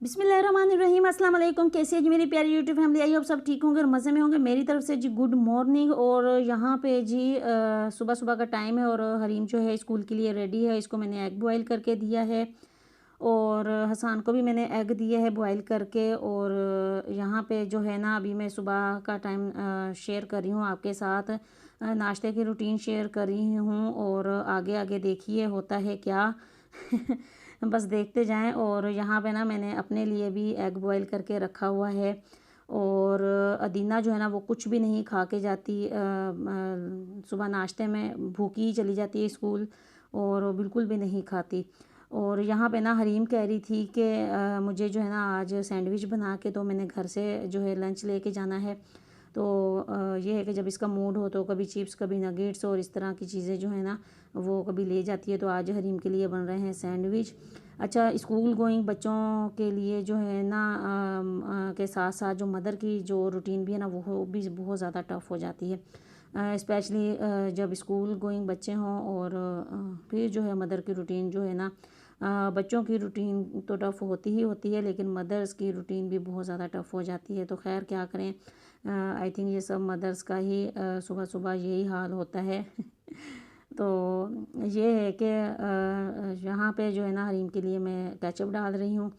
बिस्मिल्लाहिर्रहमानिर्रहीम अस्सलाम वालेकुम। कैसी है जी मेरी प्यारी यूट्यूब फैमिली? आई होप सब ठीक होंगे और मज़े में होंगे। मेरी तरफ से जी गुड मॉर्निंग। और यहाँ पे जी सुबह सुबह का टाइम है और हरीम जो है स्कूल के लिए रेडी है। इसको मैंने एग बॉयल करके दिया है और हसान को भी मैंने एग दिया है बॉयल करके। और यहाँ पे जो है ना अभी मैं सुबह का टाइम शेयर कर रही हूँ आपके साथ, नाश्ते की रूटीन शेयर कर रही हूँ और आगे आगे देखिए होता है क्या। बस देखते जाएं। और यहाँ पे ना मैंने अपने लिए भी एग बॉयल करके रखा हुआ है। और अदीना जो है ना वो कुछ भी नहीं खा के जाती, सुबह नाश्ते में भूखी ही चली जाती है स्कूल और वो बिल्कुल भी नहीं खाती। और यहाँ पे ना हरीम कह रही थी कि मुझे जो है ना आज सैंडविच बना के तो मैंने घर से जो है लंच लेके जाना है। तो ये है कि जब इसका मूड हो तो कभी चिप्स कभी नगेट्स और इस तरह की चीज़ें जो है ना वो कभी ले जाती है। तो आज हरीम के लिए बन रहे हैं सैंडविच। अच्छा, स्कूल गोइंग बच्चों के लिए जो है ना के साथ साथ जो मदर की जो रूटीन भी है ना वो भी बहुत ज़्यादा टफ़ हो जाती है, स्पेशली जब स्कूल गोइंग बच्चे हों। और फिर जो है मदर की रूटीन जो है ना, बच्चों की रूटीन तो टफ़ होती ही होती है लेकिन मदर्स की रूटीन भी बहुत ज़्यादा टफ़ हो जाती है। तो खैर क्या करें, आई थिंक ये सब मदर्स का ही सुबह सुबह यही हाल होता है। तो ये है कि यहाँ पे जो है ना हरीम के लिए मैं केचप डाल रही हूँ।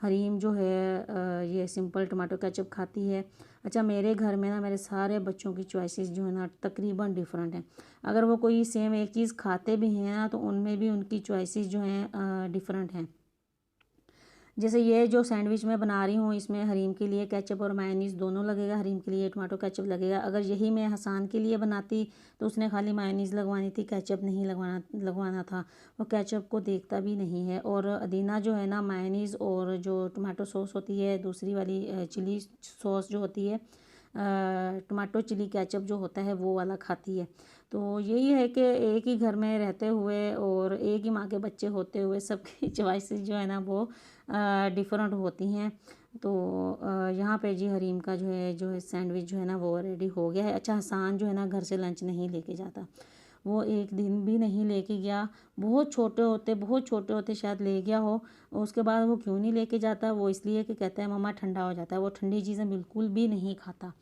हरीम जो है ये सिंपल टमाटो केचप खाती है। अच्छा, मेरे घर में ना मेरे सारे बच्चों की चॉइसेस जो है ना तकरीबन डिफरेंट हैं। अगर वो कोई सेम एक चीज़ खाते भी हैं ना तो उनमें भी उनकी चॉइसेस जो हैं डिफरेंट हैं। जैसे ये जो सैंडविच मैं बना रही हूँ इसमें हरीम के लिए केचप और मायोनीज़ दोनों लगेगा। हरीम के लिए टमाटो केचप लगेगा। अगर यही मैं हसान के लिए बनाती तो उसने खाली मायोनीज़ लगवानी थी, केचप नहीं लगवाना था। वो केचप को देखता भी नहीं है। और अदीना जो है ना मायोनीज़ और जो टमाटो सॉस होती है दूसरी वाली चिली सॉस जो होती है, टमाटो चिली केचप जो होता है वो वाला खाती है। तो यही है कि एक ही घर में रहते हुए और एक ही माँ के बच्चे होते हुए सबकी चॉइसेस जो है ना वो डिफरेंट होती हैं। तो यहाँ पे जी हरीम का जो है सैंडविच जो है ना वो रेडी हो गया है। अच्छा, हसान जो है ना घर से लंच नहीं लेके जाता, वो एक दिन भी नहीं लेके गया। बहुत छोटे होते शायद ले गया हो। उसके बाद वो क्यों नहीं लेके जाता, वो इसलिए कि कहता है मम्मा ठंडा हो जाता है। वो ठंडी चीज़ें बिल्कुल भी नहीं खाता।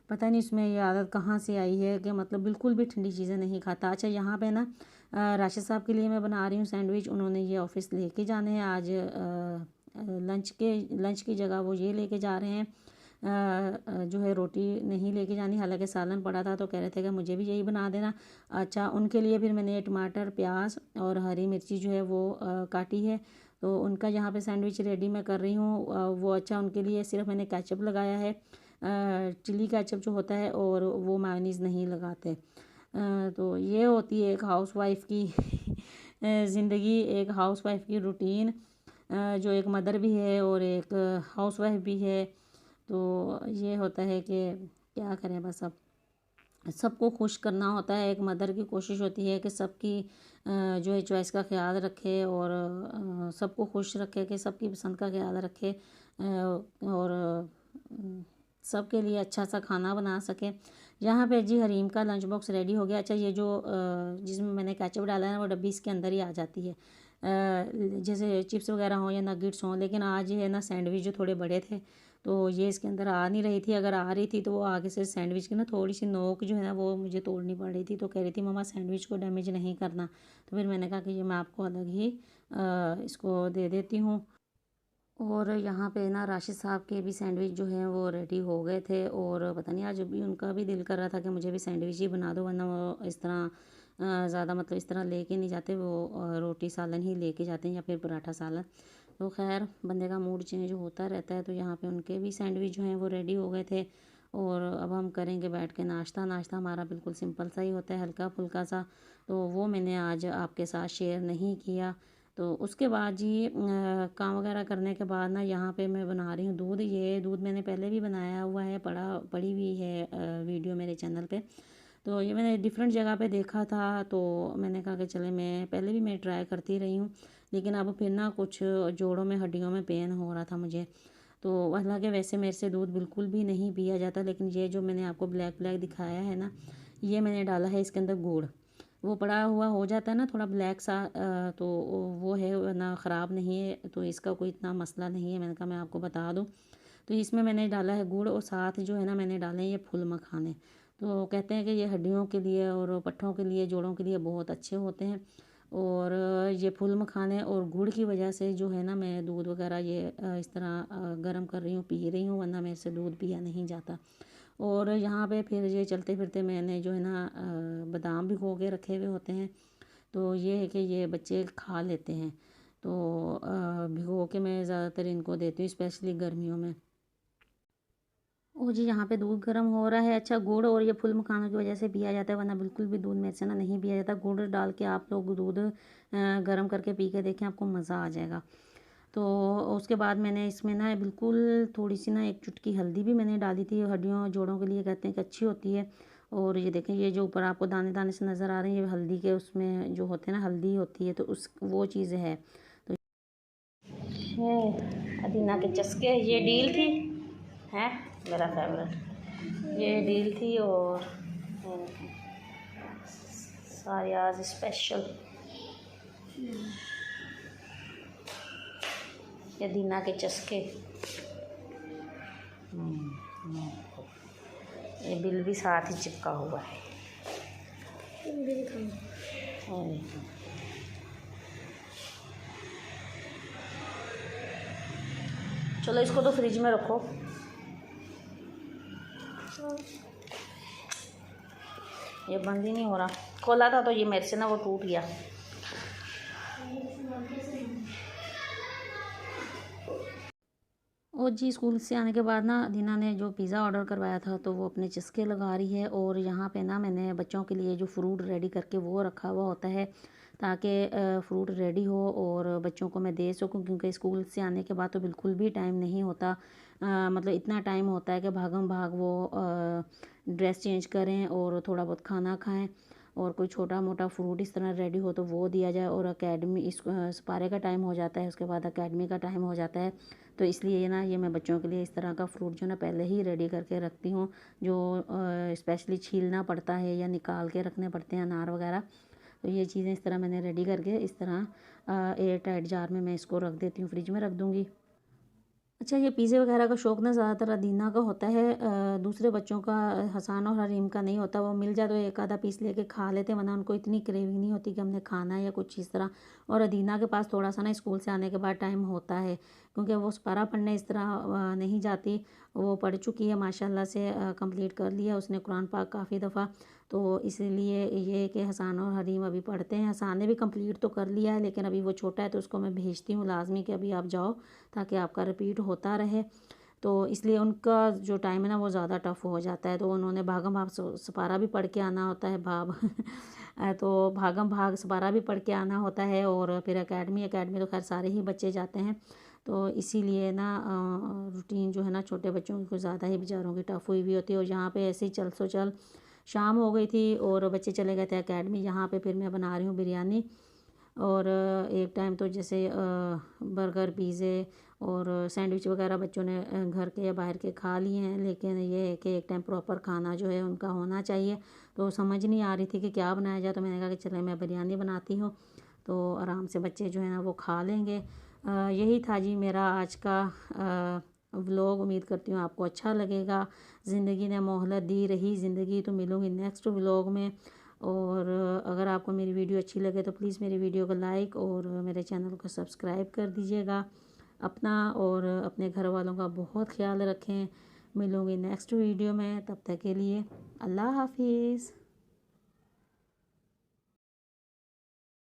पता नहीं उसमें ये आदत कहाँ से आई है कि मतलब बिल्कुल भी ठंडी चीज़ें नहीं खाता। अच्छा, यहाँ पे ना राशिद साहब के लिए मैं बना रही हूँ सैंडविच। उन्होंने ये ऑफिस लेके जाने हैं आज। लंच की जगह वो ये लेके जा रहे हैं। जो है रोटी नहीं लेके जानी, हालांकि सालन पड़ा था तो कह रहे थे कि मुझे भी यही बना देना। अच्छा, उनके लिए फिर मैंने टमाटर प्याज और हरी मिर्ची जो है वो काटी है। तो उनका यहाँ पे सैंडविच रेडी मैं कर रही हूँ। वो अच्छा उनके लिए सिर्फ मैंने केचप लगाया है, चिली केचप जो होता है, और वो मायोनीज़ नहीं लगाते। तो ये होती है एक हाउसवाइफ़ की ज़िंदगी, एक हाउसवाइफ़ की रूटीन, जो एक मदर भी है और एक हाउसवाइफ भी है। तो ये होता है कि क्या करें, बस अब सबको खुश करना होता है। एक मदर की कोशिश होती है कि सबकी जो है चॉइस का ख्याल रखे और सबको खुश रखे, कि सबकी पसंद का ख्याल रखे और सबके लिए अच्छा सा खाना बना सके। यहाँ पे जी हरीम का लंच बॉक्स रेडी हो गया। अच्छा, ये जो जिसमें मैंने केचप डाला है वो डब्बी इसके अंदर ही आ जाती है, जैसे चिप्स वगैरह हों या नगेट्स हों। लेकिन आज ये है ना सैंडविच जो थोड़े बड़े थे तो ये इसके अंदर आ नहीं रही थी। अगर आ रही थी तो वो आगे से सैंडविच की ना थोड़ी सी नोक जो है ना वो मुझे तोड़नी पड़ रही थी। तो कह रही थी मम्मा सैंडविच को डैमेज नहीं करना। तो फिर मैंने कहा कि ये मैं आपको अलग ही इसको दे देती हूँ। और यहाँ पे ना राशिद साहब के भी सैंडविच जो हैं वो रेडी हो गए थे। और पता नहीं आज भी उनका भी दिल कर रहा था कि मुझे भी सैंडविच ही बना दो, वरना वो इस तरह ज़्यादा मतलब इस तरह लेके नहीं जाते। वो रोटी सालन ही लेके जाते हैं या फिर पराठा सालन। तो खैर बंदे का मूड चेंज होता रहता है। तो यहाँ पे उनके भी सैंडविच जो हैं वो रेडी हो गए थे। और अब हम करेंगे बैठ के नाश्ता। नाश्ता हमारा बिल्कुल सिंपल सा ही होता है, हल्का फुल्का सा। तो वो मैंने आज आपके साथ शेयर नहीं किया। तो उसके बाद जी काम वगैरह करने के बाद ना यहाँ पे मैं बना रही हूँ दूध। ये दूध मैंने पहले भी बनाया हुआ है, पड़ी हुई है वीडियो मेरे चैनल पे। तो ये मैंने डिफरेंट जगह पे देखा था तो मैंने कहा कि चले, मैं पहले भी मैं ट्राई करती रही हूँ लेकिन अब फिर ना कुछ जोड़ों में हड्डियों में पेन हो रहा था मुझे। तो हालांकि वैसे मेरे से दूध बिल्कुल भी नहीं पिया जाता, लेकिन ये जो मैंने आपको ब्लैक ब्लैक दिखाया है ना, ये मैंने डाला है इसके अंदर गुड़। वो पड़ा हुआ हो जाता है ना थोड़ा ब्लैक सा, तो वो है, वरना ख़राब नहीं है, तो इसका कोई इतना मसला नहीं है। मैंने कहा मैं आपको बता दूँ। तो इसमें मैंने डाला है गुड़, और साथ जो है ना मैंने डाले हैं ये फूल मखाने। तो कहते हैं कि ये हड्डियों के लिए और पट्ठों के लिए, जोड़ों के लिए बहुत अच्छे होते हैं। और ये फूल मखाने और गुड़ की वजह से जो है ना मैं दूध वगैरह ये इस तरह गर्म कर रही हूँ, पी रही हूँ, वरना मेरे से दूध पिया नहीं जाता। और यहाँ पे फिर ये चलते फिरते मैंने जो है ना बादाम भिगो के रखे हुए होते हैं। तो ये है कि ये बच्चे खा लेते हैं, तो भिगो के मैं ज़्यादातर इनको देती हूँ, स्पेशली गर्मियों में। ओ जी, यहाँ पे दूध गर्म हो रहा है। अच्छा, गुड़ और ये फूल मखानों की वजह से पिया जाता है, वरना बिल्कुल भी दूध मेरे से ना नहीं पिया जाता। गुड़ डाल के आप लोग दूध गर्म करके पी के देखें, आपको मज़ा आ जाएगा। तो उसके बाद मैंने इसमें ना बिल्कुल थोड़ी सी ना एक चुटकी हल्दी भी मैंने डाली थी, हड्डियों जोड़ों के लिए कहते हैं कि अच्छी होती है। और ये देखें, ये जो ऊपर आपको दाने दाने से नज़र आ रहे हैं, ये हल्दी के उसमें जो होते हैं ना, हल्दी होती है, तो उस वो चीज़ है। तो ये अदीना के चस्के, ये डील थी, है मेरा फेवरेट, ये डील थी। और सारी आज स्पेशल ये दीना के चस्के। ये बिल भी साथ ही चिपका हुआ है। चलो इसको तो फ्रिज में रखो। ये बंद ही नहीं हो रहा, खोला था तो ये मेरे से ना वो टूट गया। और जी, स्कूल से आने के बाद ना दीना ने जो पिज़्ज़ा ऑर्डर करवाया था, तो वो अपने चस्के लगा रही है। और यहाँ पे ना मैंने बच्चों के लिए जो फ्रूट रेडी करके वो रखा हुआ होता है, ताकि फ्रूट रेडी हो और बच्चों को मैं दे सकूँ, क्योंकि स्कूल से आने के बाद तो बिल्कुल भी टाइम नहीं होता। मतलब इतना टाइम होता है कि भागम भाग वो ड्रेस चेंज करें और थोड़ा बहुत खाना खाएं, और कोई छोटा मोटा फ्रूट इस तरह रेडी हो तो वो दिया जाए। और एकेडमी इस सपारे का टाइम हो जाता है, उसके बाद एकेडमी का टाइम हो जाता है। तो इसलिए ना ये मैं बच्चों के लिए इस तरह का फ्रूट जो ना पहले ही रेडी करके रखती हूँ, जो स्पेशली छीलना पड़ता है या निकाल के रखने पड़ते हैं अनार वगैरह। तो ये चीज़ें इस तरह मैंने रेडी करके इस तरह एयर टाइट जार में मैं इसको रख देती हूँ, फ्रिज में रख दूँगी। अच्छा, ये पिज़्ज़े वगैरह का शौक़ ना ज़्यादातर अदीना का होता है, दूसरे बच्चों का, हसान और हरीम का नहीं होता। वो मिल जाए तो एक आधा पीस लेके खा लेते हैं, वरना उनको इतनी क्रेविंग नहीं होती कि हमने खाना है या कुछ इस तरह। और अदीना के पास थोड़ा सा ना स्कूल से आने के बाद टाइम होता है, क्योंकि वो सपारा पढ़ने इस तरह नहीं जाती। वो पढ़ चुकी है माशाल्लाह से, कंप्लीट कर लिया उसने कुरान पाक काफ़ी दफ़ा। तो इसीलिए ये कि हसान और हरीम अभी पढ़ते हैं। हसान ने भी कंप्लीट तो कर लिया है, लेकिन अभी वो छोटा है, तो उसको मैं भेजती हूँ लाजमी कि अभी आप जाओ, ताकि आपका रिपीट होता रहे। तो इसलिए उनका जो टाइम है ना वो ज़्यादा टफ़ हो जाता है। तो उन्होंने भागम भाग सपारा भी पढ़ के आना होता है, तो भागम भाग सपारा भी पढ़ के आना होता है, और फिर एकेडमी तो खैर सारे ही बच्चे जाते हैं। तो इसीलिए ना रूटीन जो है ना छोटे बच्चों की कुछ ज़्यादा ही बेचारों की टफ़ हुई हुई होती है। और यहाँ पे ऐसे ही चल सो चल शाम हो गई थी और बच्चे चले गए थे एकेडमी। यहाँ पे फिर मैं बना रही हूँ बिरयानी। और एक टाइम तो जैसे बर्गर, पिज़्ज़े और सैंडविच वगैरह बच्चों ने घर के या बाहर के खा लिए हैं, लेकिन ये है कि एक टाइम प्रॉपर खाना जो है उनका होना चाहिए। तो समझ नहीं आ रही थी कि क्या बनाया जाए, तो मैंने कहा कि चले मैं बिरयानी बनाती हूँ, तो आराम से बच्चे जो है ना वो खा लेंगे। यही था जी मेरा आज का व्लॉग। उम्मीद करती हूँ आपको अच्छा लगेगा। ज़िंदगी ने मोहलत दी रही ज़िंदगी, तो मिलूँगी नेक्स्ट व्लॉग में। और अगर आपको मेरी वीडियो अच्छी लगे तो प्लीज़ मेरी वीडियो को लाइक और मेरे चैनल को सब्सक्राइब कर दीजिएगा। अपना और अपने घर वालों का बहुत ख्याल रखें। मिलूँगी नेक्स्ट वीडियो में, तब तक के लिए अल्लाह हाफिज़।